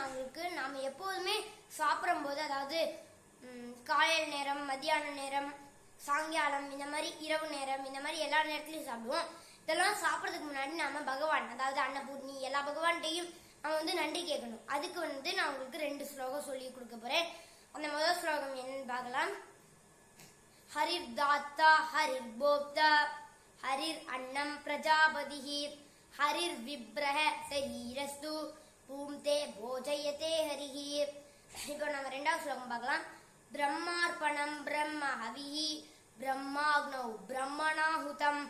நான் உங்களுக்கு நாம் எப்போதுமே சாப்பிடும்போது, அதாவது காலையில் நேரம், மத்தியான நேரம், சாயங்காலம், இந்த மாதிரி இரவு நேரம், இந்த மாதிரி எல்லா நேரத்துலையும் சாப்பிடுவோம். இதெல்லாம் சாப்பிட்றதுக்கு முன்னாடி நாம பகவான், அதாவது அன்னபூர்ணி, எல்லா பகவான்கிட்டையும் நம்ம நன்றி கேட்கணும். அதுக்கு நான் உங்களுக்கு 2 ஸ்லோகம் சொல்லி கொடுக்க போறேன். அந்த முதல் ஸ்லோகம் என்னன்னு பார்க்கலாம். ஹரிர் தாத்தா ஹரிர் போக்தா ஹரிர் அன்னம் பிரஜாபதிஹி ஹரிர் விப்ரஹ சரீரஸ்து பூம்தே போஜயதே ஹரிஹி. இப்போ நம்ம 2வது ஸ்லோகம் பார்க்கலாம். பிரம்மார்ப்பணம் பிரம்ம ஹவிஹி பிரம்மாக்னௌ பிரம்மணாஹுதம்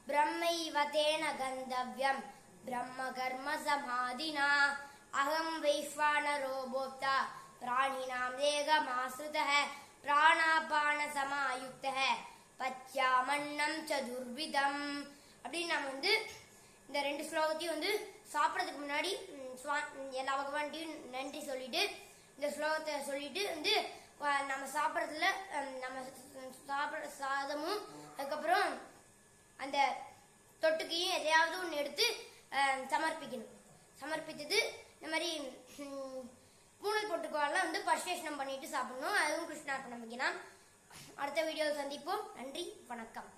பிரம்மைவ தேன கந்தவ்யம் பிரம்ம கர்ம சமாதினா அகம் வைஸ்வானரோ போக்தா பிராணினாம் தேகமாஸ்ருதஹ பிராணாபான சமாயுக்தஹ பச்சாமன்னம் சதுர்விதம். அப்படின்னு நம்ம இந்த 2 ஸ்லோகத்தையும் சாப்பிட்றதுக்கு முன்னாடி எல்லா பகவான்கிட்டையும் நன்றி சொல்லிட்டு, இந்த ஸ்லோகத்தை சொல்லிட்டு நம்ம சாப்பிட்றதுல நம்ம சாப்பிட்ற சாதமும் அதுக்கப்புறம் அந்த தொட்டுக்கையும் எதையாவது ஒன்று எடுத்து சமர்ப்பிக்கணும். சமர்ப்பித்தது இந்த மாதிரி பூனல் பொட்டுக்கோவெல்லாம் பரிசேஷனம் பண்ணிட்டு சாப்பிடணும். அதுவும் கிருஷ்ணார்ப்பணம் வைக்கலாம். அடுத்த வீடியோவில் சந்திப்போம். நன்றி, வணக்கம்.